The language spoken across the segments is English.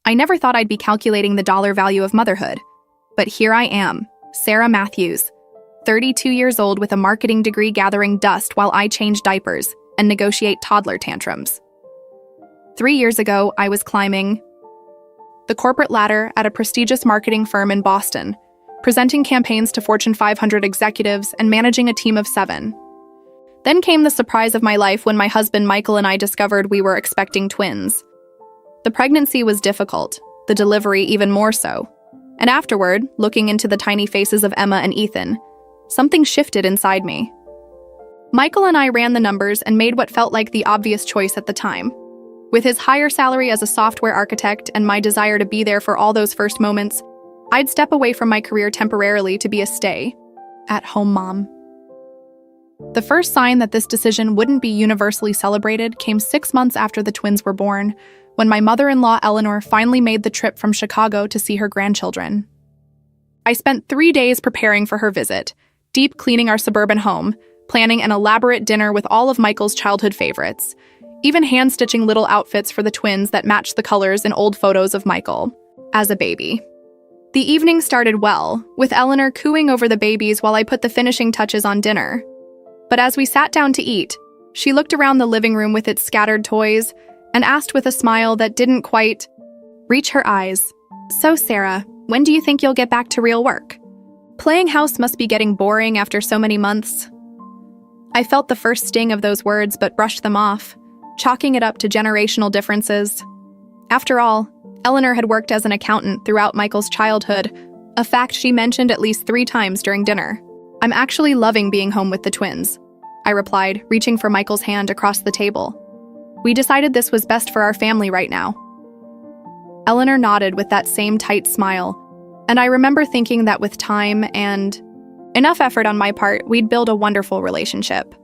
I never thought I'd be calculating the dollar value of motherhood. But here I am, Sarah Matthews, 32 years old with a marketing degree gathering dust while I change diapers and negotiate toddler tantrums. 3 years ago, I was climbing the corporate ladder at a prestigious marketing firm in Boston, presenting campaigns to Fortune 500 executives and managing a team of 7. Then came the surprise of my life when my husband Michael and I discovered we were expecting twins. The pregnancy was difficult, the delivery even more so. And afterward, looking into the tiny faces of Emma and Ethan, something shifted inside me. Michael and I ran the numbers and made what felt like the obvious choice at the time. With his higher salary as a software architect and my desire to be there for all those first moments, I'd step away from my career temporarily to be a stay-at-home mom. The first sign that this decision wouldn't be universally celebrated came 6 months after the twins were born, when my mother-in-law Eleanor finally made the trip from Chicago to see her grandchildren. I spent 3 days preparing for her visit, deep cleaning our suburban home, planning an elaborate dinner with all of Michael's childhood favorites, even hand-stitching little outfits for the twins that matched the colors in old photos of Michael as a baby. The evening started well, with Eleanor cooing over the babies while I put the finishing touches on dinner. But as we sat down to eat, she looked around the living room with its scattered toys and asked with a smile that didn't quite reach her eyes, "So, Sarah, when do you think you'll get back to real work? Playing house must be getting boring after so many months." I felt the first sting of those words but brushed them off, chalking it up to generational differences. After all, Eleanor had worked as an accountant throughout Michael's childhood, a fact she mentioned at least 3 times during dinner. "I'm actually loving being home with the twins," I replied, reaching for Michael's hand across the table. "We decided this was best for our family right now." Eleanor nodded with that same tight smile, and I remember thinking that with time and enough effort on my part, we'd build a wonderful relationship.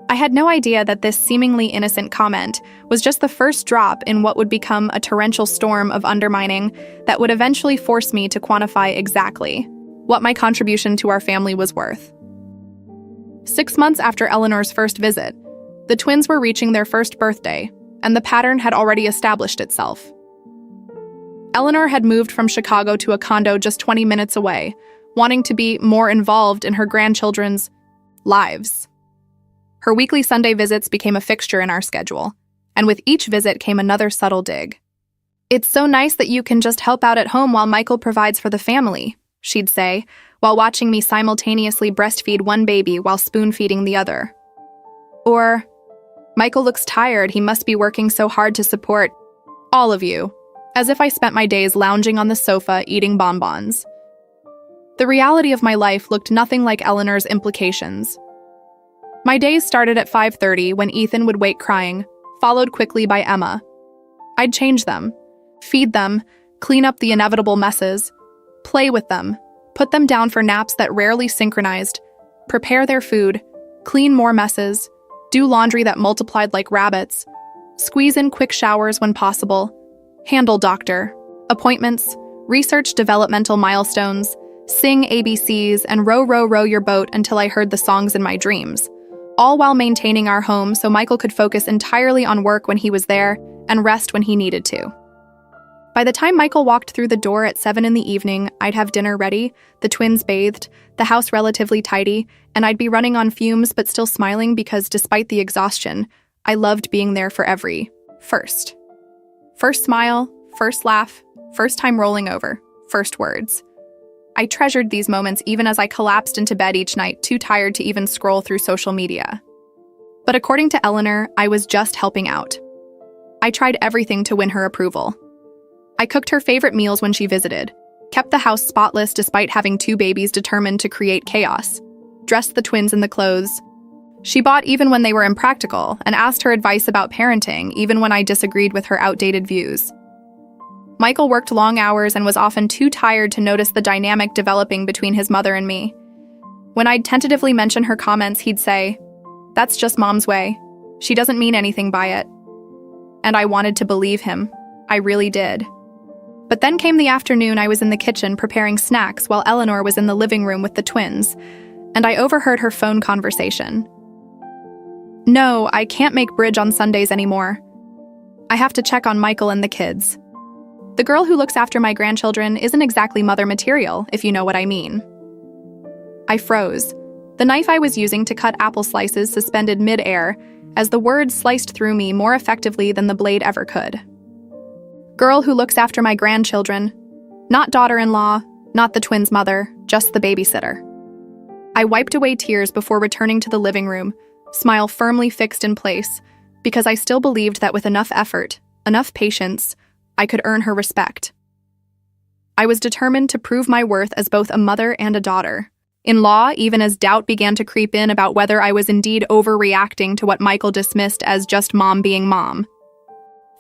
I had no idea that this seemingly innocent comment was just the first drop in what would become a torrential storm of undermining that would eventually force me to quantify exactly what my contribution to our family was worth. 6 months after Eleanor's first visit, the twins were reaching their first birthday, and the pattern had already established itself. Eleanor had moved from Chicago to a condo just 20 minutes away, wanting to be more involved in her grandchildren's lives. Her weekly Sunday visits became a fixture in our schedule, and with each visit came another subtle dig. "It's so nice that you can just help out at home while Michael provides for the family," she'd say, while watching me simultaneously breastfeed one baby while spoon-feeding the other. Or, "Michael looks tired, he must be working so hard to support all of you," as if I spent my days lounging on the sofa eating bonbons. The reality of my life looked nothing like Eleanor's implications. My days started at 5:30 when Ethan would wake crying, followed quickly by Emma. I'd change them, feed them, clean up the inevitable messes, play with them, put them down for naps that rarely synchronized, prepare their food, clean more messes, do laundry that multiplied like rabbits, squeeze in quick showers when possible, handle doctor, appointments, research developmental milestones, sing ABCs, and row, row, row your boat until I heard the songs in my dreams, all while maintaining our home so Michael could focus entirely on work when he was there and rest when he needed to. By the time Michael walked through the door at 7 in the evening, I'd have dinner ready, the twins bathed, the house relatively tidy, and I'd be running on fumes but still smiling because despite the exhaustion, I loved being there for every first. First smile, first laugh, first time rolling over, first words. I treasured these moments even as I collapsed into bed each night, too tired to even scroll through social media. But according to Eleanor, I was just helping out. I tried everything to win her approval. I cooked her favorite meals when she visited, kept the house spotless despite having 2 babies determined to create chaos, dressed the twins in the clothes. She bought even when they were impractical and asked her advice about parenting even when I disagreed with her outdated views. Michael worked long hours and was often too tired to notice the dynamic developing between his mother and me. When I'd tentatively mention her comments, he'd say, "That's just Mom's way. She doesn't mean anything by it." And I wanted to believe him. I really did. But then came the afternoon I was in the kitchen preparing snacks while Eleanor was in the living room with the twins, and I overheard her phone conversation. "No, I can't make bridge on Sundays anymore. I have to check on Michael and the kids." The girl who looks after my grandchildren isn't exactly mother material, if you know what I mean. I froze, the knife I was using to cut apple slices suspended mid-air as the words sliced through me more effectively than the blade ever could. Girl who looks after my grandchildren. Not daughter-in-law, not the twins' mother, just the babysitter. I wiped away tears before returning to the living room, smile firmly fixed in place, because I still believed that with enough effort, enough patience, I could earn her respect. I was determined to prove my worth as both a mother and a daughter. In law, even as doubt began to creep in about whether I was indeed overreacting to what Michael dismissed as just mom being mom.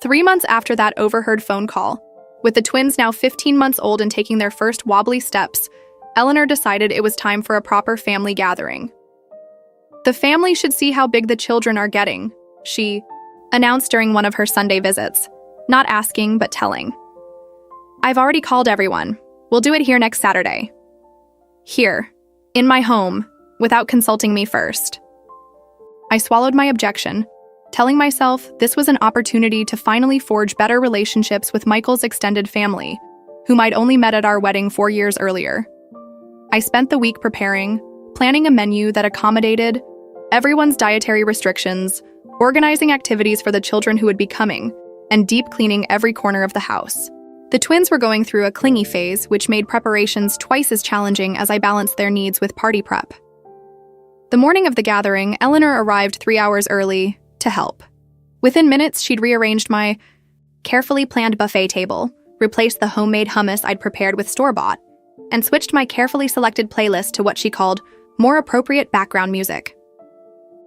3 months after that overheard phone call, with the twins now 15 months old and taking their first wobbly steps, Eleanor decided it was time for a proper family gathering. The family should see how big the children are getting, she announced during one of her Sunday visits, not asking but telling. I've already called everyone. We'll do it here next Saturday. Here, in my home, without consulting me first. I swallowed my objection, telling myself this was an opportunity to finally forge better relationships with Michael's extended family, whom I'd only met at our wedding 4 years earlier. I spent the week preparing, planning a menu that accommodated everyone's dietary restrictions, organizing activities for the children who would be coming, and deep cleaning every corner of the house. The twins were going through a clingy phase, which made preparations twice as challenging as I balanced their needs with party prep. The morning of the gathering, Eleanor arrived 3 hours early to help. Within minutes, she'd rearranged my carefully planned buffet table, replaced the homemade hummus I'd prepared with store-bought, and switched my carefully selected playlist to what she called more appropriate background music.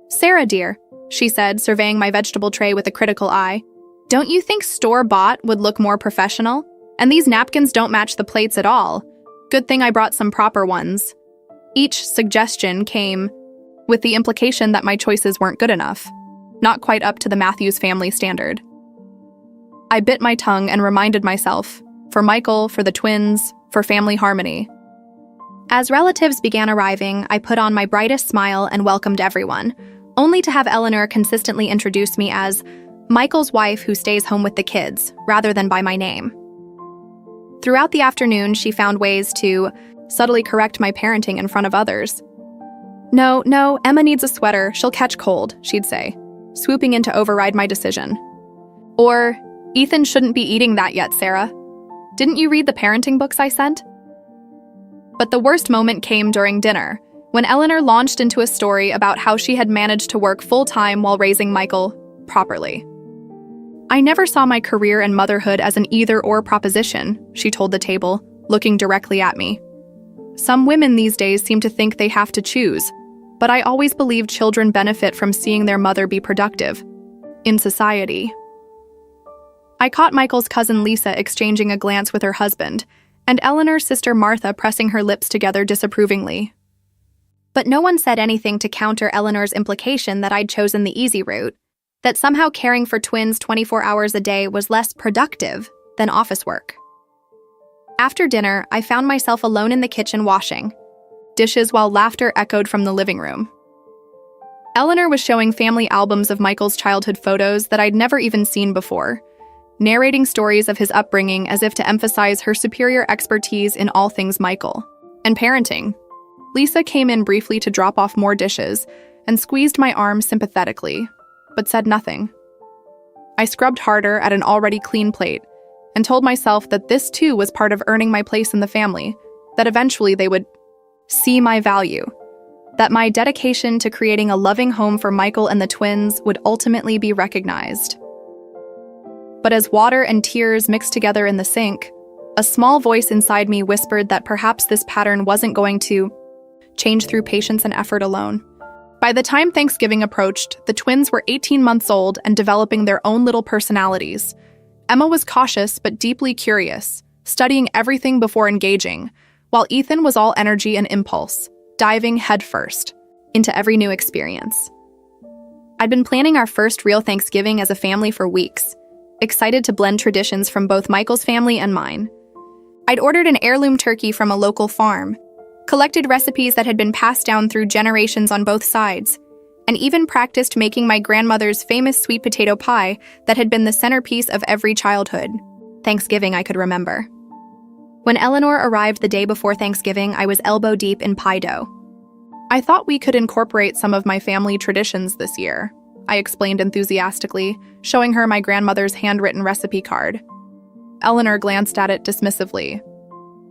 Sarah, dear, she said, surveying my vegetable tray with a critical eye, don't you think store-bought would look more professional? And these napkins don't match the plates at all. Good thing I brought some proper ones. Each suggestion came with the implication that my choices weren't good enough, not quite up to the Matthews family standard. I bit my tongue and reminded myself, for Michael, for the twins, for family harmony. As relatives began arriving, I put on my brightest smile and welcomed everyone, only to have Eleanor consistently introduce me as Michael's wife who stays home with the kids, rather than by my name. Throughout the afternoon, she found ways to subtly correct my parenting in front of others. No, Emma needs a sweater, she'll catch cold, she'd say, swooping in to override my decision. Or, Ethan shouldn't be eating that yet, Sarah. Didn't you read the parenting books I sent? But the worst moment came during dinner, when Eleanor launched into a story about how she had managed to work full-time while raising Michael properly. I never saw my career and motherhood as an either-or proposition, she told the table, looking directly at me. Some women these days seem to think they have to choose, but I always believed children benefit from seeing their mother be productive in society. I caught Michael's cousin Lisa exchanging a glance with her husband, and Eleanor's sister Martha pressing her lips together disapprovingly. But no one said anything to counter Eleanor's implication that I'd chosen the easy route, that somehow caring for twins 24 hours a day was less productive than office work. After dinner, I found myself alone in the kitchen washing dishes while laughter echoed from the living room. Eleanor was showing family albums of Michael's childhood photos that I'd never even seen before, narrating stories of his upbringing as if to emphasize her superior expertise in all things Michael and parenting. Lisa came in briefly to drop off more dishes and squeezed my arm sympathetically, but said nothing. I scrubbed harder at an already clean plate and told myself that this too was part of earning my place in the family, that eventually they would see my value, that my dedication to creating a loving home for Michael and the twins would ultimately be recognized. But as water and tears mixed together in the sink, a small voice inside me whispered that perhaps this pattern wasn't going to change through patience and effort alone. By the time Thanksgiving approached, the twins were 18 months old and developing their own little personalities. Emma was cautious but deeply curious, studying everything before engaging, while Ethan was all energy and impulse, diving headfirst into every new experience. I'd been planning our first real Thanksgiving as a family for weeks, excited to blend traditions from both Michael's family and mine. I'd ordered an heirloom turkey from a local farm, collected recipes that had been passed down through generations on both sides, and even practiced making my grandmother's famous sweet potato pie that had been the centerpiece of every childhood. Thanksgiving I could remember. When Eleanor arrived the day before Thanksgiving, I was elbow deep in pie dough. I thought we could incorporate some of my family traditions this year, I explained enthusiastically, showing her my grandmother's handwritten recipe card. Eleanor glanced at it dismissively.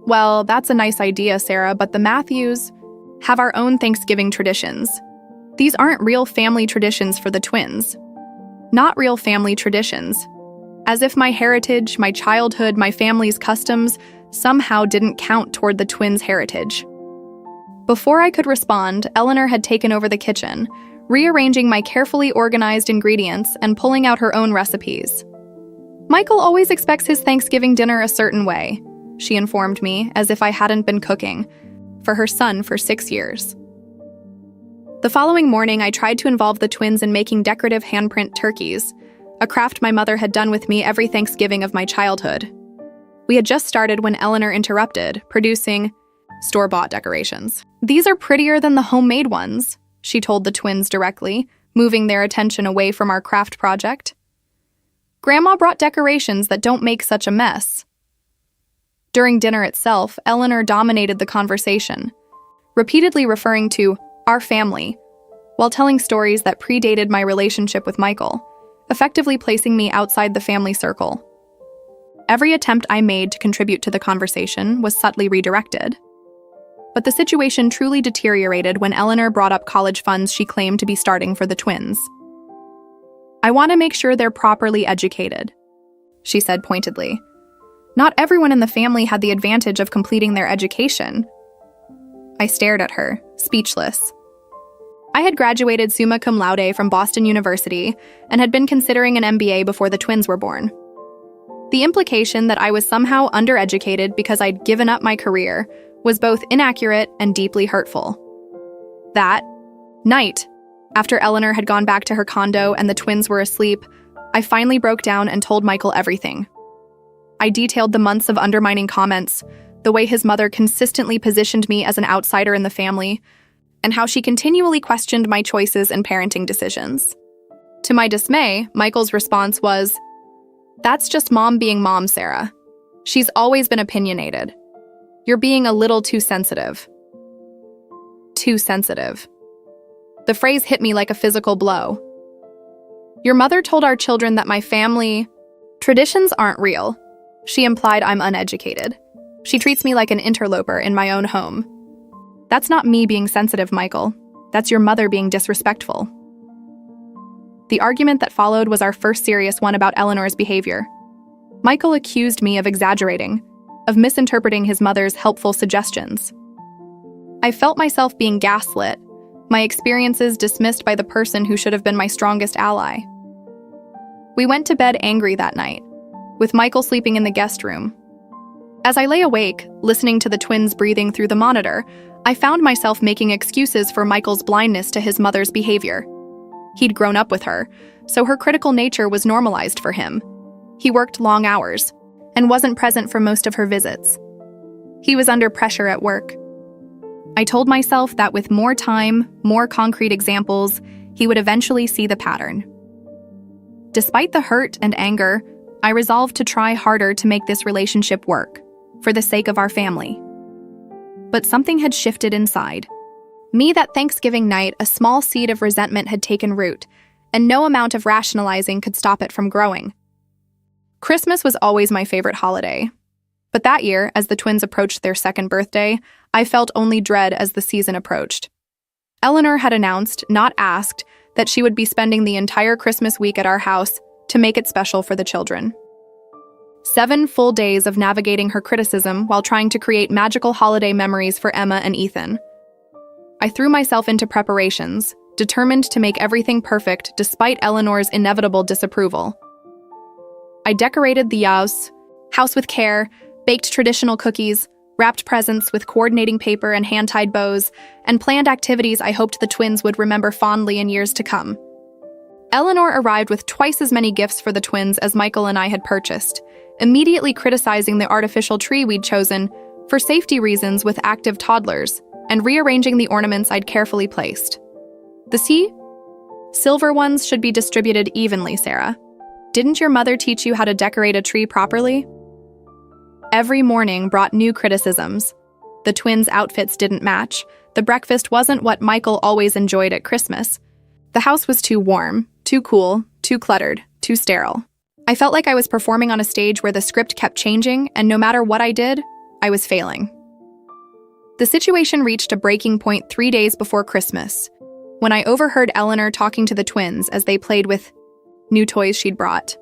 Well, that's a nice idea, Sarah, but the Matthews have our own Thanksgiving traditions. These aren't real family traditions for the twins. Not real family traditions. As if my heritage, my childhood, my family's customs somehow didn't count toward the twins' heritage. Before I could respond, Eleanor had taken over the kitchen, rearranging my carefully organized ingredients and pulling out her own recipes. Michael always expects his Thanksgiving dinner a certain way, she informed me, as if I hadn't been cooking for her son for 6 years. The following morning, I tried to involve the twins in making decorative handprint turkeys, a craft my mother had done with me every Thanksgiving of my childhood. We had just started when Eleanor interrupted, producing store-bought decorations. These are prettier than the homemade ones, she told the twins directly, moving their attention away from our craft project. Grandma brought decorations that don't make such a mess. During dinner itself, Eleanor dominated the conversation, repeatedly referring to our family, while telling stories that predated my relationship with Michael, effectively placing me outside the family circle. Every attempt I made to contribute to the conversation was subtly redirected. But the situation truly deteriorated when Eleanor brought up college funds she claimed to be starting for the twins. I want to make sure they're properly educated, she said pointedly. Not everyone in the family had the advantage of completing their education. I stared at her, speechless. I had graduated summa cum laude from Boston University and had been considering an MBA before the twins were born. The implication that I was somehow undereducated because I'd given up my career was both inaccurate and deeply hurtful. That night, after Eleanor had gone back to her condo and the twins were asleep, I finally broke down and told Michael everything. I detailed the months of undermining comments, the way his mother consistently positioned me as an outsider in the family, and how she continually questioned my choices and parenting decisions. To my dismay, Michael's response was, "That's just mom being mom, Sarah. She's always been opinionated. You're being a little too sensitive." Too sensitive. The phrase hit me like a physical blow. Your mother told our children that my family traditions aren't real. She implied I'm uneducated. She treats me like an interloper in my own home. That's not me being sensitive, Michael. That's your mother being disrespectful. The argument that followed was our first serious one about Eleanor's behavior. Michael accused me of exaggerating, of misinterpreting his mother's helpful suggestions. I felt myself being gaslit, my experiences dismissed by the person who should have been my strongest ally. We went to bed angry that night, with Michael sleeping in the guest room. As I lay awake, listening to the twins breathing through the monitor, I found myself making excuses for Michael's blindness to his mother's behavior. He'd grown up with her, so her critical nature was normalized for him. He worked long hours and wasn't present for most of her visits. He was under pressure at work. I told myself that with more time, more concrete examples, he would eventually see the pattern. Despite the hurt and anger, I resolved to try harder to make this relationship work, for the sake of our family. But something had shifted inside. Me, that Thanksgiving night, a small seed of resentment had taken root, and no amount of rationalizing could stop it from growing. Christmas was always my favorite holiday. But that year, as the twins approached their second birthday, I felt only dread as the season approached. Eleanor had announced, not asked, that she would be spending the entire Christmas week at our house to make it special for the children. 7 full days of navigating her criticism while trying to create magical holiday memories for Emma and Ethan. I threw myself into preparations, determined to make everything perfect despite Eleanor's inevitable disapproval. I decorated the house with care, baked traditional cookies, wrapped presents with coordinating paper and hand-tied bows, and planned activities I hoped the twins would remember fondly in years to come. Eleanor arrived with twice as many gifts for the twins as Michael and I had purchased, immediately criticizing the artificial tree we'd chosen for safety reasons with active toddlers, and rearranging the ornaments I'd carefully placed. The silver ones should be distributed evenly, Sarah. Didn't your mother teach you how to decorate a tree properly? Every morning brought new criticisms. The twins' outfits didn't match. The breakfast wasn't what Michael always enjoyed at Christmas. The house was too warm, too cool, too cluttered, too sterile. I felt like I was performing on a stage where the script kept changing, and no matter what I did, I was failing. The situation reached a breaking point 3 days before Christmas, when I overheard Eleanor talking to the twins as they played with new toys she'd brought.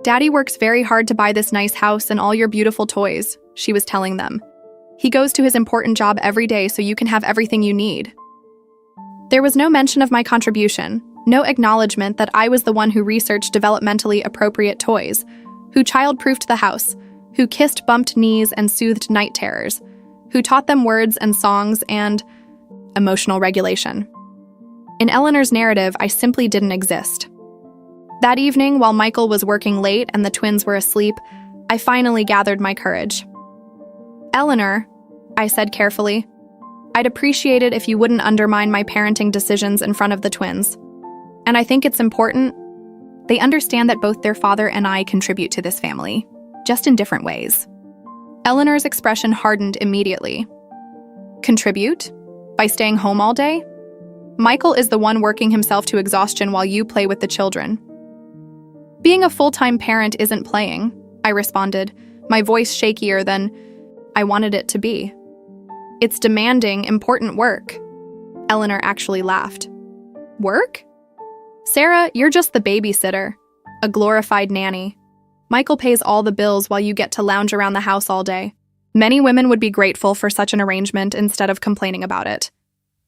"Daddy works very hard to buy this nice house and all your beautiful toys," she was telling them. "He goes to his important job every day so you can have everything you need." There was no mention of my contribution, no acknowledgement that I was the one who researched developmentally appropriate toys, who child-proofed the house, who kissed bumped knees and soothed night terrors, who taught them words and songs and emotional regulation. In Eleanor's narrative, I simply didn't exist. That evening, while Michael was working late and the twins were asleep, I finally gathered my courage. "Eleanor," I said carefully, "I'd appreciate it if you wouldn't undermine my parenting decisions in front of the twins. And I think it's important they understand that both their father and I contribute to this family, just in different ways." Eleanor's expression hardened immediately. "Contribute? By staying home all day? Michael is the one working himself to exhaustion while you play with the children." "Being a full-time parent isn't playing," I responded, my voice shakier than I wanted it to be. "It's demanding, important work." Eleanor actually laughed. "Work? Sarah, you're just the babysitter, a glorified nanny. Michael pays all the bills while you get to lounge around the house all day. Many women would be grateful for such an arrangement instead of complaining about it.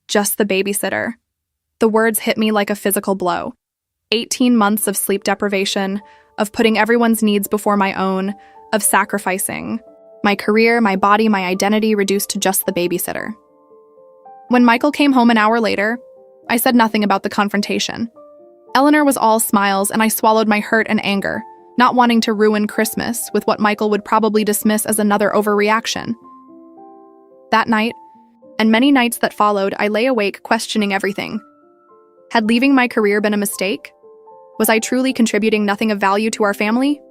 Just the babysitter." The words hit me like a physical blow. 18 months of sleep deprivation, of putting everyone's needs before my own, of sacrificing. My career, my body, my identity reduced to just the babysitter. When Michael came home an hour later, I said nothing about the confrontation. Eleanor was all smiles, and I swallowed my hurt and anger, not wanting to ruin Christmas with what Michael would probably dismiss as another overreaction. That night, and many nights that followed, I lay awake questioning everything. Had leaving my career been a mistake? Was I truly contributing nothing of value to our family?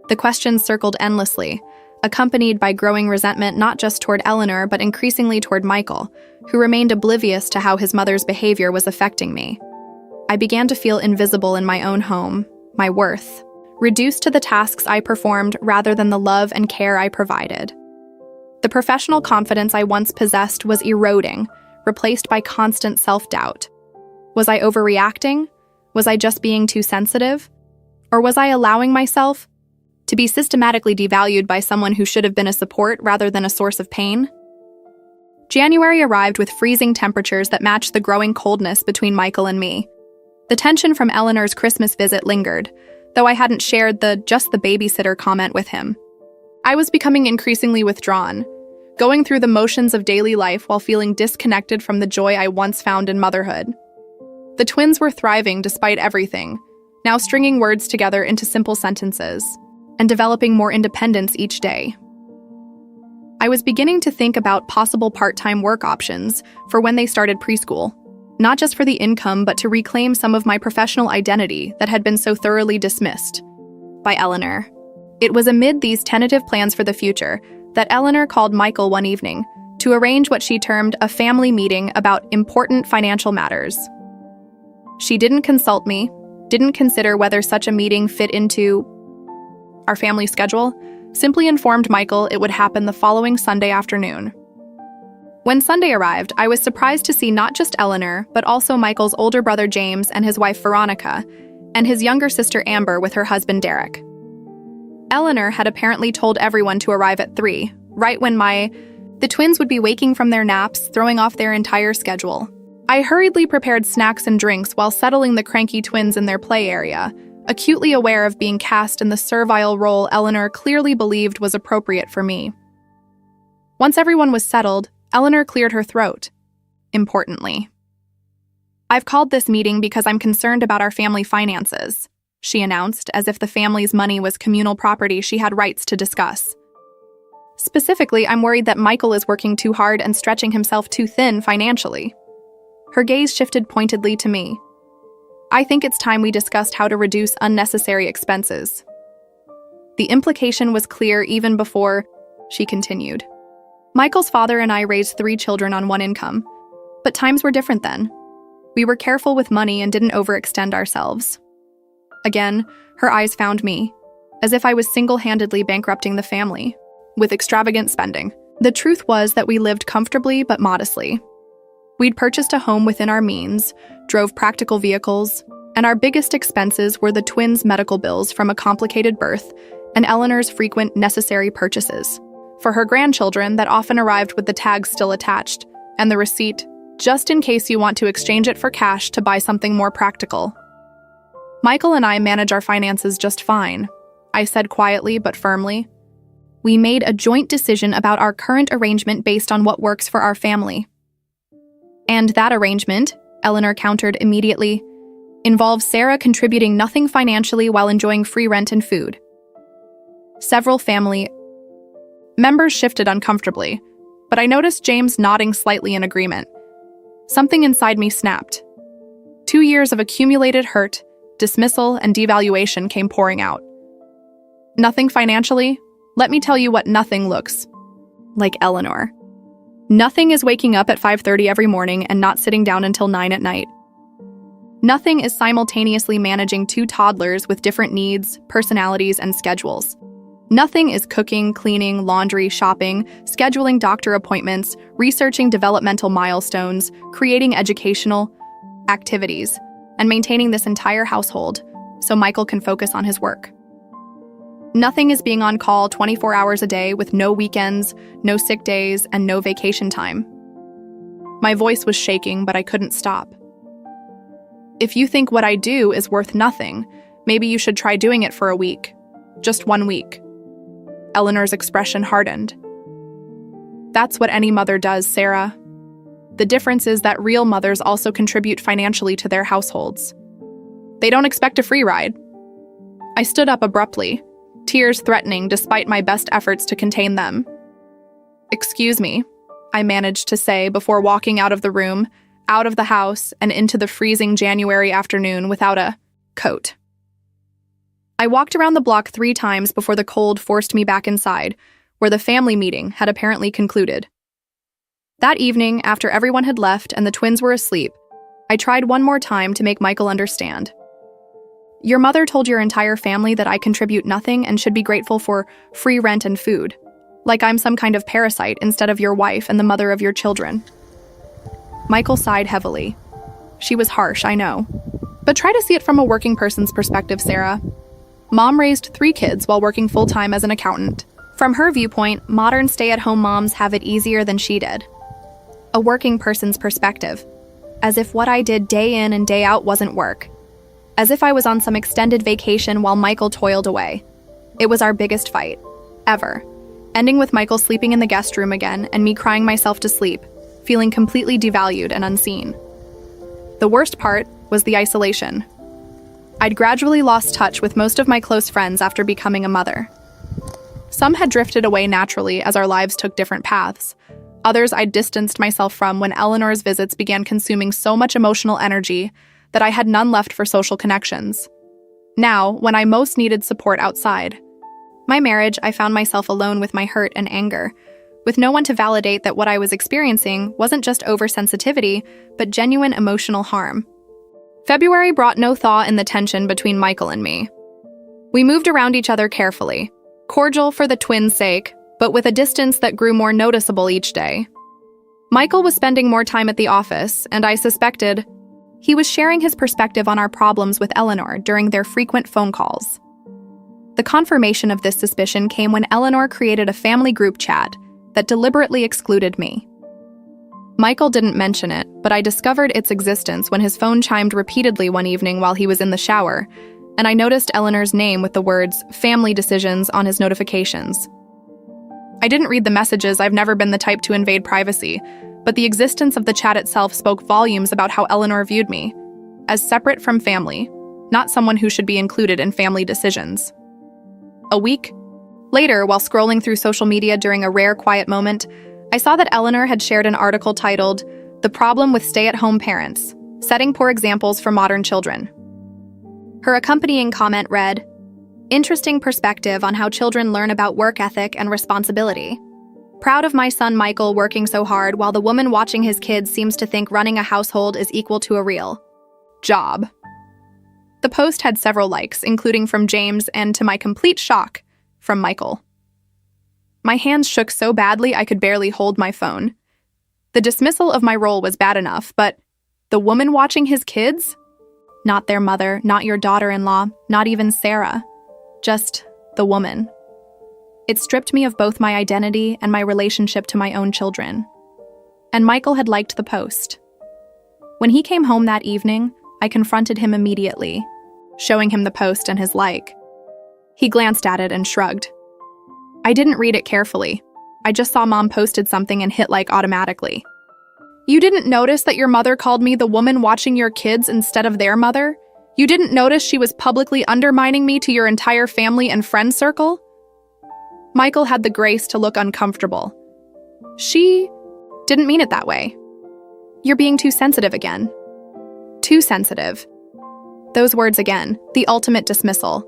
The questions circled endlessly, accompanied by growing resentment not just toward Eleanor but increasingly toward Michael, who remained oblivious to how his mother's behavior was affecting me. I began to feel invisible in my own home, my worth, reduced to the tasks I performed rather than the love and care I provided. The professional confidence I once possessed was eroding, replaced by constant self-doubt. Was I overreacting? Was I just being too sensitive? Or was I allowing myself to be systematically devalued by someone who should have been a support rather than a source of pain? January arrived with freezing temperatures that matched the growing coldness between Michael and me. The tension from Eleanor's Christmas visit lingered, though I hadn't shared the "just the babysitter" comment with him. I was becoming increasingly withdrawn, going through the motions of daily life while feeling disconnected from the joy I once found in motherhood. The twins were thriving despite everything, now stringing words together into simple sentences, and developing more independence each day. I was beginning to think about possible part-time work options for when they started preschool, not just for the income but to reclaim some of my professional identity that had been so thoroughly dismissed by Eleanor. It was amid these tentative plans for the future that Eleanor called Michael one evening to arrange what she termed a family meeting about important financial matters. She didn't consult me, didn't consider whether such a meeting fit into our family schedule, simply informed Michael it would happen the following Sunday afternoon. When Sunday arrived, I was surprised to see not just Eleanor, but also Michael's older brother James and his wife Veronica, and his younger sister Amber with her husband Derek. Eleanor had apparently told everyone to arrive at 3, right when the twins would be waking from their naps, throwing off their entire schedule. I hurriedly prepared snacks and drinks while settling the cranky twins in their play area, acutely aware of being cast in the servile role Eleanor clearly believed was appropriate for me. Once everyone was settled, Eleanor cleared her throat. Importantly. "I've called this meeting because I'm concerned about our family finances," she announced, as if the family's money was communal property she had rights to discuss. "Specifically, I'm worried that Michael is working too hard and stretching himself too thin financially." Her gaze shifted pointedly to me. "I think it's time we discussed how to reduce unnecessary expenses." The implication was clear even before she continued. Michael's father and I raised 3 children on one income, but times were different then. We were careful with money and didn't overextend ourselves. Again, her eyes found me, as if I was single-handedly bankrupting the family, with extravagant spending. The truth was that we lived comfortably but modestly. We'd purchased a home within our means, drove practical vehicles, and our biggest expenses were the twins' medical bills from a complicated birth and Eleanor's frequent necessary purchases. For her grandchildren, that often arrived with the tag still attached, and the receipt, just in case you want to exchange it for cash to buy something more practical. Michael and I manage our finances just fine, I said quietly but firmly. We made a joint decision about our current arrangement based on what works for our family. And that arrangement, Eleanor countered immediately, involves Sarah contributing nothing financially while enjoying free rent and food. Several family members shifted uncomfortably, but I noticed James nodding slightly in agreement. Something inside me snapped. 2 years of accumulated hurt, dismissal, and devaluation came pouring out. Nothing financially? Let me tell you what nothing looks like, Eleanor. Nothing is waking up at 5:30 every morning and not sitting down until 9 at night. Nothing is simultaneously managing 2 toddlers with different needs, personalities, and schedules. Nothing is cooking, cleaning, laundry, shopping, scheduling doctor appointments, researching developmental milestones, creating educational activities, and maintaining this entire household so Michael can focus on his work. Nothing is being on call 24 hours a day with no weekends, no sick days, and no vacation time. My voice was shaking, but I couldn't stop. If you think what I do is worth nothing, maybe you should try doing it for a week. Just 1 week. Eleanor's expression hardened. That's what any mother does, Sarah. The difference is that real mothers also contribute financially to their households. They don't expect a free ride. I stood up abruptly, tears threatening despite my best efforts to contain them. "Excuse me," I managed to say before walking out of the room, out of the house, and into the freezing January afternoon without a coat. I walked around the block 3 times before the cold forced me back inside, where the family meeting had apparently concluded. That evening, after everyone had left and the twins were asleep, I tried one more time to make Michael understand. Your mother told your entire family that I contribute nothing and should be grateful for free rent and food, like I'm some kind of parasite instead of your wife and the mother of your children. Michael sighed heavily. She was harsh, I know. But try to see it from a working person's perspective, Sarah. Mom raised 3 kids while working full-time as an accountant. From her viewpoint, modern stay-at-home moms have it easier than she did. A working person's perspective. As if what I did day in and day out wasn't work. As if I was on some extended vacation while Michael toiled away. It was our biggest fight. Ever. Ending with Michael sleeping in the guest room again and me crying myself to sleep, feeling completely devalued and unseen. The worst part was the isolation. I'd gradually lost touch with most of my close friends after becoming a mother. Some had drifted away naturally as our lives took different paths. Others I'd distanced myself from when Eleanor's visits began consuming so much emotional energy that I had none left for social connections. Now, when I most needed support outside my marriage, I found myself alone with my hurt and anger, with no one to validate that what I was experiencing wasn't just oversensitivity, but genuine emotional harm. February brought no thaw in the tension between Michael and me. We moved around each other carefully, cordial for the twins' sake, but with a distance that grew more noticeable each day. Michael was spending more time at the office, and I suspected he was sharing his perspective on our problems with Eleanor during their frequent phone calls. The confirmation of this suspicion came when Eleanor created a family group chat that deliberately excluded me. Michael didn't mention it, but I discovered its existence when his phone chimed repeatedly one evening while he was in the shower, and I noticed Eleanor's name with the words "family decisions" on his notifications. I didn't read the messages. I've never been the type to invade privacy, but the existence of the chat itself spoke volumes about how Eleanor viewed me, as separate from family, not someone who should be included in family decisions. A week later, while scrolling through social media during a rare quiet moment, I saw that Eleanor had shared an article titled, "The Problem with Stay-at-Home Parents, Setting Poor Examples for Modern Children." Her accompanying comment read, Interesting perspective on how children learn about work ethic and responsibility. Proud of my son Michael working so hard while the woman watching his kids seems to think running a household is equal to a real job. The post had several likes, including from James and, to my complete shock, from Michael. My hands shook so badly I could barely hold my phone. The dismissal of my role was bad enough, but the woman watching his kids? Not their mother, not your daughter-in-law, not even Sarah. Just the woman. It stripped me of both my identity and my relationship to my own children. And Michael had liked the post. When he came home that evening, I confronted him immediately, showing him the post and his like. He glanced at it and shrugged. I didn't read it carefully. I just saw Mom posted something and hit like automatically. You didn't notice that your mother called me the woman watching your kids instead of their mother? You didn't notice she was publicly undermining me to your entire family and friend circle? Michael had the grace to look uncomfortable. She didn't mean it that way. You're being too sensitive again. Too sensitive. Those words again, the ultimate dismissal.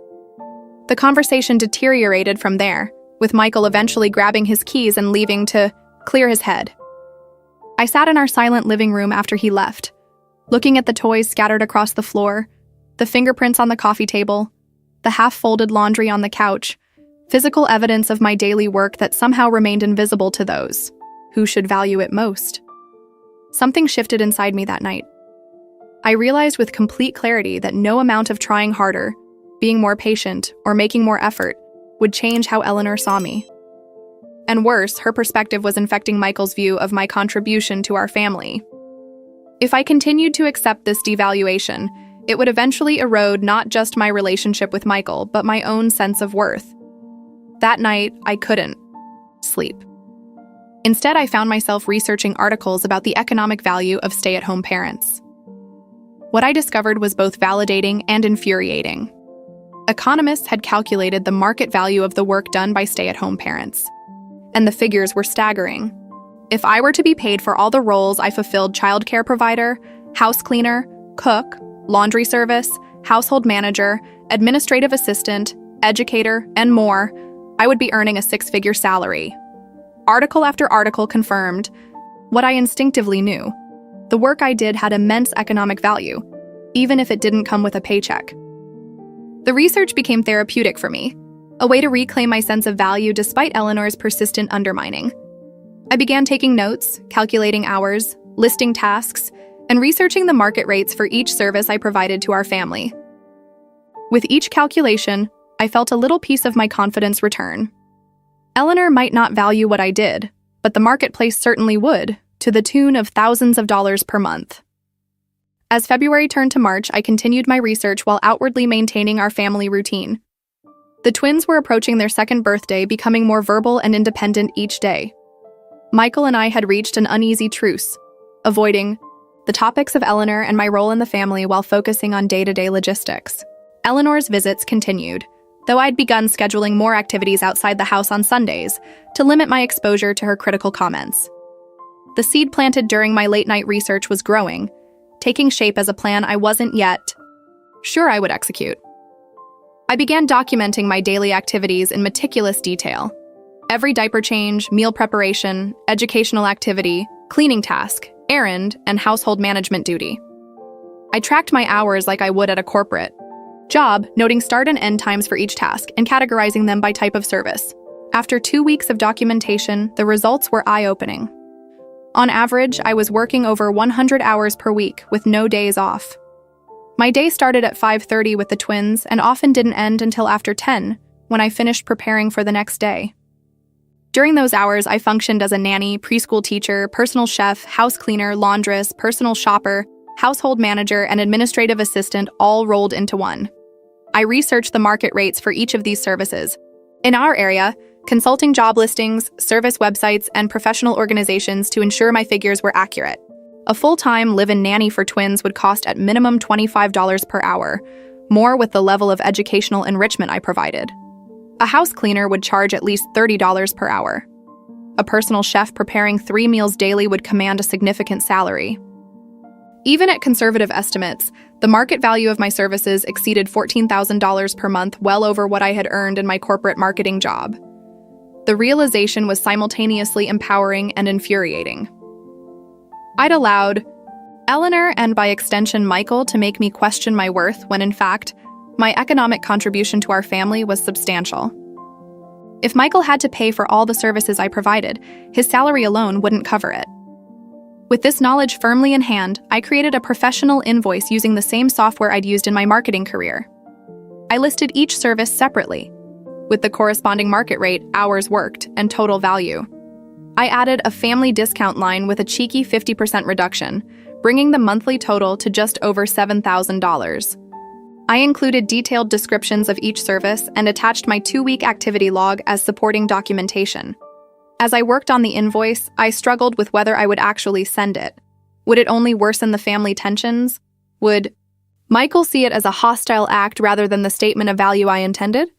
The conversation deteriorated from there, with Michael eventually grabbing his keys and leaving to clear his head. I sat in our silent living room after he left, looking at the toys scattered across the floor, the fingerprints on the coffee table, the half-folded laundry on the couch, physical evidence of my daily work that somehow remained invisible to those who should value it most. Something shifted inside me that night. I realized with complete clarity that no amount of trying harder, being more patient, or making more effort would change how Eleanor saw me. And worse, her perspective was infecting Michael's view of my contribution to our family. If I continued to accept this devaluation, it would eventually erode not just my relationship with Michael, but my own sense of worth. That night, I couldn't sleep. Instead, I found myself researching articles about the economic value of stay-at-home parents. What I discovered was both validating and infuriating. Economists had calculated the market value of the work done by stay-at-home parents, and the figures were staggering. If I were to be paid for all the roles I fulfilled: childcare provider, house cleaner, cook, laundry service, household manager, administrative assistant, educator, and more, I would be earning a six-figure salary. Article after article confirmed what I instinctively knew. The work I did had immense economic value, even if it didn't come with a paycheck. The research became therapeutic for me, a way to reclaim my sense of value despite Eleanor's persistent undermining. I began taking notes, calculating hours, listing tasks, and researching the market rates for each service I provided to our family. With each calculation, I felt a little piece of my confidence return. Eleanor might not value what I did, but the marketplace certainly would, to the tune of thousands of dollars per month. As February turned to March, I continued my research while outwardly maintaining our family routine. The twins were approaching their second birthday, becoming more verbal and independent each day. Michael and I had reached an uneasy truce, avoiding the topics of Eleanor and my role in the family while focusing on day-to-day logistics. Eleanor's visits continued, though I'd begun scheduling more activities outside the house on Sundays to limit my exposure to her critical comments. The seed planted during my late-night research was growing, taking shape as a plan I wasn't yet sure I would execute. I began documenting my daily activities in meticulous detail. Every diaper change, meal preparation, educational activity, cleaning task, errand, and household management duty. I tracked my hours like I would at a corporate job, noting start and end times for each task and categorizing them by type of service. After 2 weeks of documentation, the results were eye-opening. On average, I was working over 100 hours per week with no days off. My day started at 5:30 with the twins and often didn't end until after 10, when I finished preparing for the next day. During those hours, I functioned as a nanny, preschool teacher, personal chef, house cleaner, laundress, personal shopper, household manager, and administrative assistant all rolled into one. I researched the market rates for each of these services. In our area, consulting job listings, service websites, and professional organizations to ensure my figures were accurate. A full-time live-in nanny for twins would cost at minimum $25 per hour, more with the level of educational enrichment I provided. A house cleaner would charge at least $30 per hour. A personal chef preparing 3 meals daily would command a significant salary. Even at conservative estimates, the market value of my services exceeded $14,000 per month, well over what I had earned in my corporate marketing job. The realization was simultaneously empowering and infuriating. I'd allowed Eleanor and by extension Michael to make me question my worth when in fact, my economic contribution to our family was substantial. If Michael had to pay for all the services I provided, his salary alone wouldn't cover it. With this knowledge firmly in hand, I created a professional invoice using the same software I'd used in my marketing career. I listed each service separately, with the corresponding market rate, hours worked, and total value. I added a family discount line with a cheeky 50% reduction, bringing the monthly total to just over $7,000. I included detailed descriptions of each service and attached my 2-week activity log as supporting documentation. As I worked on the invoice, I struggled with whether I would actually send it. Would it only worsen the family tensions? Would Michael see it as a hostile act rather than the statement of value I intended?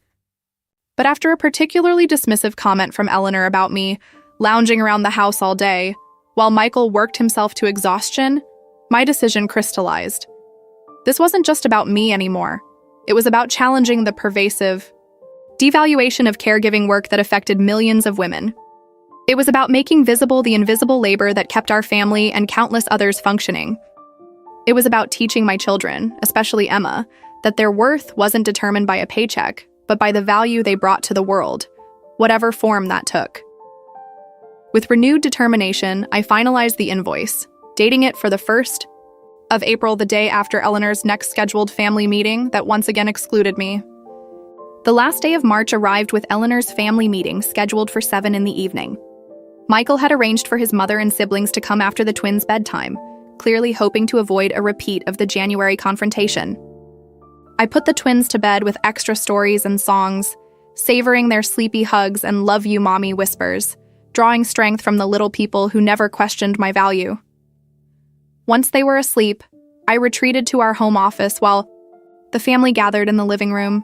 But after a particularly dismissive comment from Eleanor about me lounging around the house all day, while Michael worked himself to exhaustion, my decision crystallized. This wasn't just about me anymore. It was about challenging the pervasive devaluation of caregiving work that affected millions of women. It was about making visible the invisible labor that kept our family and countless others functioning. It was about teaching my children, especially Emma, that their worth wasn't determined by a paycheck, but by the value they brought to the world, whatever form that took. With renewed determination, I finalized the invoice, dating it for the 1st of April, the day after Eleanor's next scheduled family meeting that once again excluded me. The last day of March arrived with Eleanor's family meeting scheduled for 7 in the evening. Michael had arranged for his mother and siblings to come after the twins' bedtime, clearly hoping to avoid a repeat of the January confrontation. I put the twins to bed with extra stories and songs, savoring their sleepy hugs and love you mommy whispers, drawing strength from the little people who never questioned my value. Once they were asleep, I retreated to our home office while the family gathered in the living room.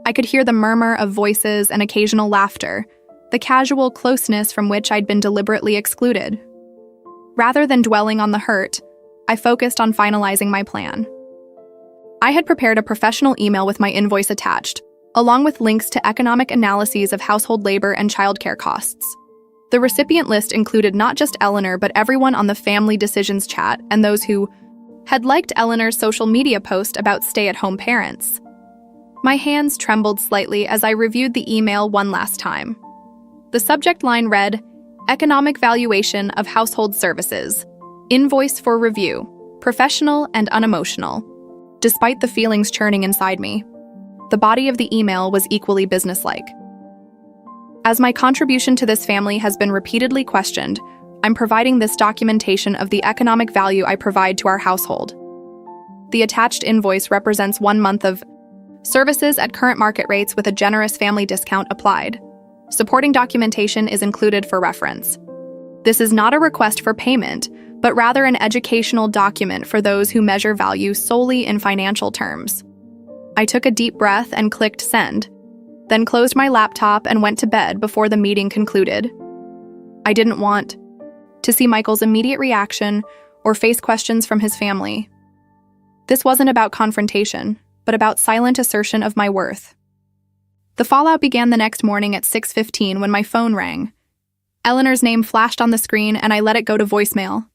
I could hear the murmur of voices and occasional laughter, the casual closeness from which I'd been deliberately excluded. Rather than dwelling on the hurt, I focused on finalizing my plan. I had prepared a professional email with my invoice attached, along with links to economic analyses of household labor and childcare costs. The recipient list included not just Eleanor, but everyone on the family decisions chat and those who had liked Eleanor's social media post about stay-at-home parents. My hands trembled slightly as I reviewed the email one last time. The subject line read, Economic Valuation of Household Services. Invoice for review. Professional and unemotional. Despite the feelings churning inside me, the body of the email was equally businesslike. As my contribution to this family has been repeatedly questioned, I'm providing this documentation of the economic value I provide to our household. The attached invoice represents 1 month of services at current market rates with a generous family discount applied. Supporting documentation is included for reference. This is not a request for payment, but rather an educational document for those who measure value solely in financial terms. I took a deep breath and clicked send, then closed my laptop and went to bed before the meeting concluded. I didn't want to see Michael's immediate reaction or face questions from his family. This wasn't about confrontation, but about silent assertion of my worth. The fallout began the next morning at 6:15 when my phone rang. Eleanor's name flashed on the screen and I let it go to voicemail.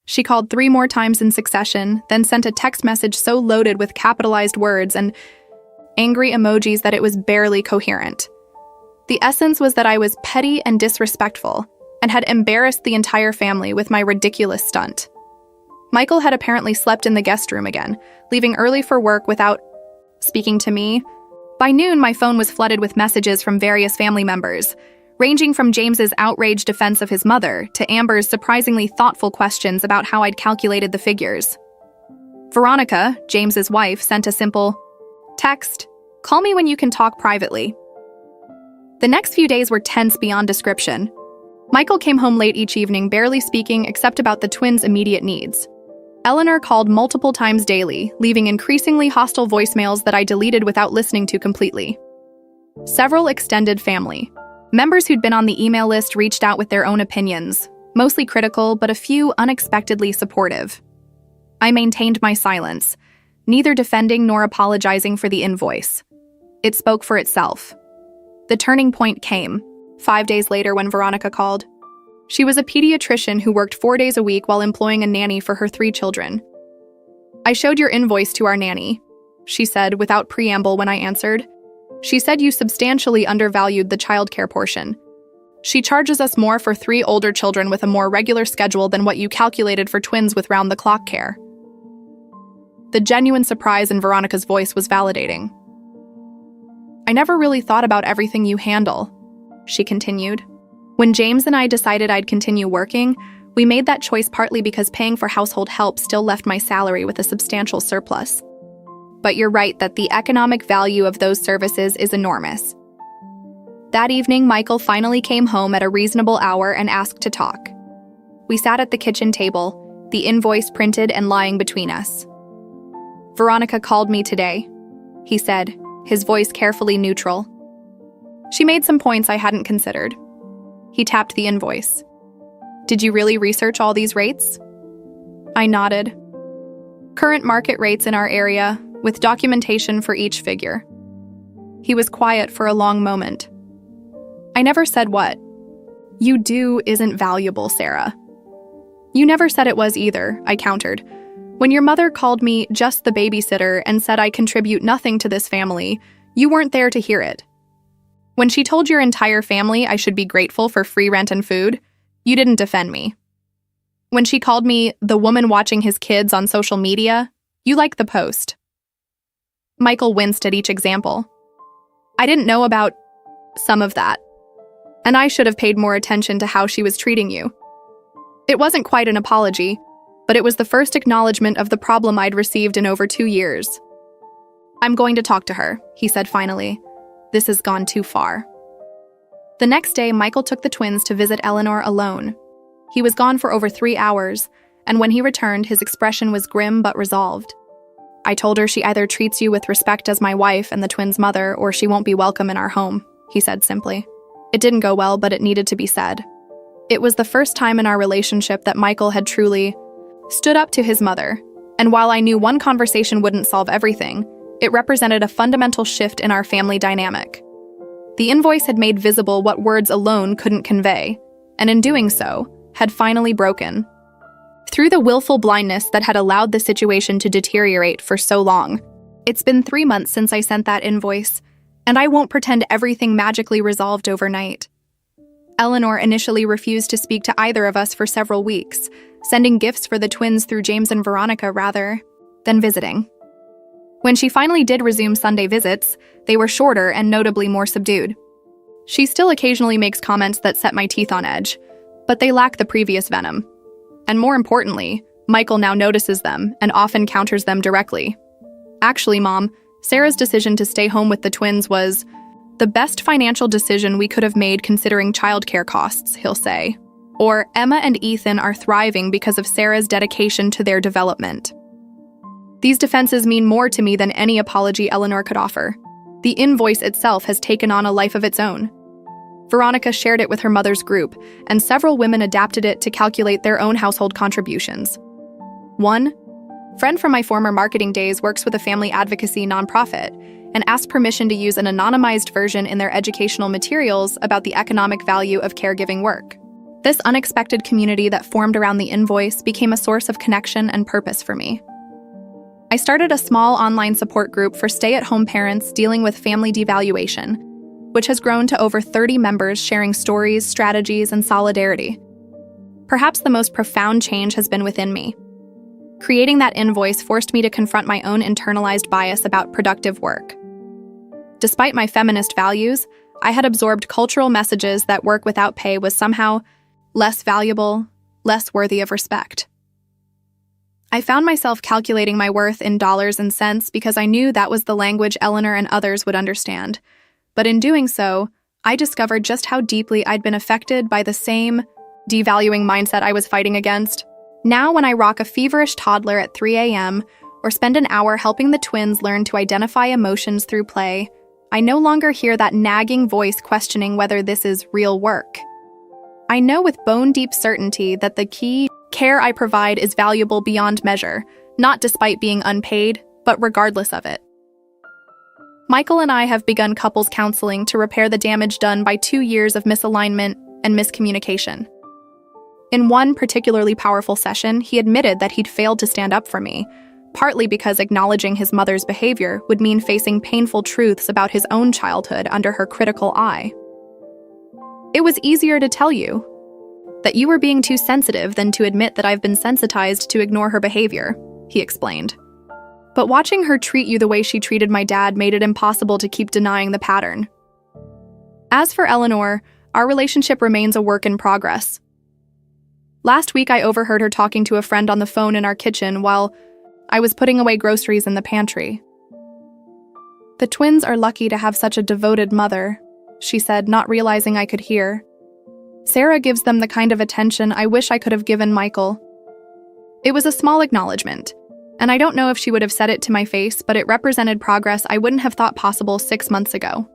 She called 3 more times in succession, then sent a text message so loaded with capitalized words and angry emojis that it was barely coherent. The essence was that I was petty and disrespectful, and had embarrassed the entire family with my ridiculous stunt. Michael had apparently slept in the guest room again, leaving early for work without speaking to me. By noon, my phone was flooded with messages from various family members, ranging from James's outraged defense of his mother to Amber's surprisingly thoughtful questions about how I'd calculated the figures. Veronica, James's wife, sent a simple text, "Call me when you can talk privately." The next few days were tense beyond description. Michael came home late each evening, barely speaking except about the twins' immediate needs. Eleanor called multiple times daily, leaving increasingly hostile voicemails that I deleted without listening to completely. Several extended family members who'd been on the email list reached out with their own opinions, mostly critical, but a few unexpectedly supportive. I maintained my silence, neither defending nor apologizing for the invoice. It spoke for itself. The turning point came 5 days later when Veronica called. She was a pediatrician who worked 4 days a week while employing a nanny for her 3 children. "I showed your invoice to our nanny," she said without preamble when I answered. "She said you substantially undervalued the childcare portion. She charges us more for 3 older children with a more regular schedule than what you calculated for twins with round-the-clock care." The genuine surprise in Veronica's voice was validating. "I never really thought about everything you handle," she continued. "When James and I decided I'd continue working, we made that choice partly because paying for household help still left my salary with a substantial surplus. But you're right that the economic value of those services is enormous." That evening, Michael finally came home at a reasonable hour and asked to talk. We sat at the kitchen table, the invoice printed and lying between us. "Veronica called me today," he said, his voice carefully neutral. "She made some points I hadn't considered." He tapped the invoice. "Did you really research all these rates?" I nodded. "Current market rates in our area, with documentation for each figure." He was quiet for a long moment. "I never said what you do isn't valuable, Sarah." "You never said it was either," I countered. "When your mother called me just the babysitter and said I contribute nothing to this family, you weren't there to hear it. When she told your entire family I should be grateful for free rent and food, you didn't defend me. When she called me the woman watching his kids on social media, you liked the post." Michael winced at each example. "I didn't know about some of that, and I should have paid more attention to how she was treating you." It wasn't quite an apology, but it was the first acknowledgement of the problem I'd received in over 2 years. "I'm going to talk to her," he said finally. "This has gone too far." The next day, Michael took the twins to visit Eleanor alone. He was gone for over 3 hours, and when he returned, his expression was grim but resolved. "I told her she either treats you with respect as my wife and the twins' mother, or she won't be welcome in our home," he said simply. It didn't go well, but it needed to be said. It was the first time in our relationship that Michael had truly stood up to his mother, and while I knew one conversation wouldn't solve everything, it represented a fundamental shift in our family dynamic. The invoice had made visible what words alone couldn't convey, and in doing so, had finally broken. Through the willful blindness that had allowed the situation to deteriorate for so long. It's been 3 months since I sent that invoice, and I won't pretend everything magically resolved overnight. Eleanor initially refused to speak to either of us for several weeks, sending gifts for the twins through James and Veronica rather than visiting. When she finally did resume Sunday visits, they were shorter and notably more subdued. She still occasionally makes comments that set my teeth on edge, but they lack the previous venom. And more importantly, Michael now notices them and often counters them directly. "Actually, Mom, Sarah's decision to stay home with the twins was the best financial decision we could have made considering childcare costs," he'll say. Or, "Emma and Ethan are thriving because of Sarah's dedication to their development." These defenses mean more to me than any apology Eleanor could offer. The invoice itself has taken on a life of its own. Veronica shared it with her mother's group, and several women adapted it to calculate their own household contributions. One friend from my former marketing days works with a family advocacy nonprofit and asked permission to use an anonymized version in their educational materials about the economic value of caregiving work. This unexpected community that formed around the invoice became a source of connection and purpose for me. I started a small online support group for stay-at-home parents dealing with family devaluation, which has grown to over 30 members sharing stories, strategies, and solidarity. Perhaps the most profound change has been within me. Creating that invoice forced me to confront my own internalized bias about productive work. Despite my feminist values, I had absorbed cultural messages that work without pay was somehow less valuable, less worthy of respect. I found myself calculating my worth in dollars and cents because I knew that was the language Eleanor and others would understand. But in doing so, I discovered just how deeply I'd been affected by the same devaluing mindset I was fighting against. Now, when I rock a feverish toddler at 3 a.m. or spend an hour helping the twins learn to identify emotions through play, I no longer hear that nagging voice questioning whether this is real work. I know with bone-deep certainty that the key care I provide is valuable beyond measure, not despite being unpaid, but regardless of it. Michael and I have begun couples counseling to repair the damage done by 2 years of misalignment and miscommunication. In one particularly powerful session, he admitted that he'd failed to stand up for me, partly because acknowledging his mother's behavior would mean facing painful truths about his own childhood under her critical eye. "It was easier to tell you that you were being too sensitive than to admit that I've been sensitized to ignore her behavior," he explained. "But watching her treat you the way she treated my dad made it impossible to keep denying the pattern." As for Eleanor, our relationship remains a work in progress. Last week, I overheard her talking to a friend on the phone in our kitchen while I was putting away groceries in the pantry. "The twins are lucky to have such a devoted mother," she said, not realizing I could hear. "Sarah gives them the kind of attention I wish I could have given Michael." It was a small acknowledgement, and I don't know if she would have said it to my face, but it represented progress I wouldn't have thought possible 6 months ago.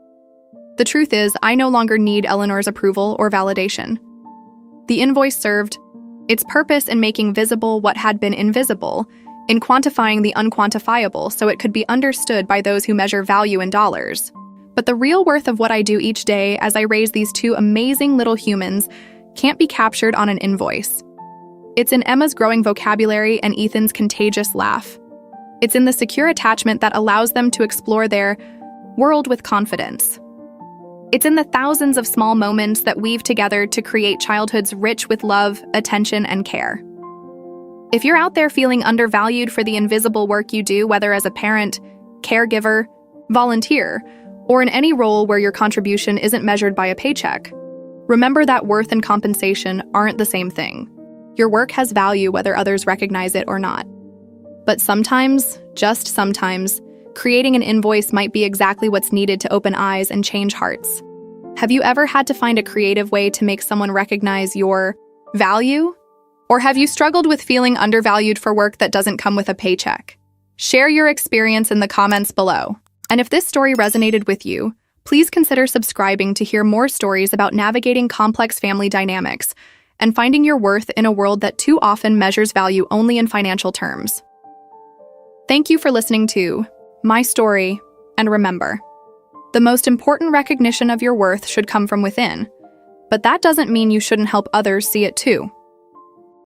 The truth is, I no longer need Eleanor's approval or validation. The invoice served its purpose in making visible what had been invisible, in quantifying the unquantifiable so it could be understood by those who measure value in dollars. But the real worth of what I do each day as I raise these 2 amazing little humans can't be captured on an invoice. It's in Emma's growing vocabulary and Ethan's contagious laugh. It's in the secure attachment that allows them to explore their world with confidence. It's in the thousands of small moments that weave together to create childhoods rich with love, attention, and care. If you're out there feeling undervalued for the invisible work you do, whether as a parent, caregiver, volunteer, or in any role where your contribution isn't measured by a paycheck, remember that worth and compensation aren't the same thing. Your work has value whether others recognize it or not. But sometimes, just sometimes, creating an invoice might be exactly what's needed to open eyes and change hearts. Have you ever had to find a creative way to make someone recognize your value? Or have you struggled with feeling undervalued for work that doesn't come with a paycheck? Share your experience in the comments below. And if this story resonated with you, please consider subscribing to hear more stories about navigating complex family dynamics and finding your worth in a world that too often measures value only in financial terms. Thank you for listening to my story, and remember, the most important recognition of your worth should come from within, but that doesn't mean you shouldn't help others see it too.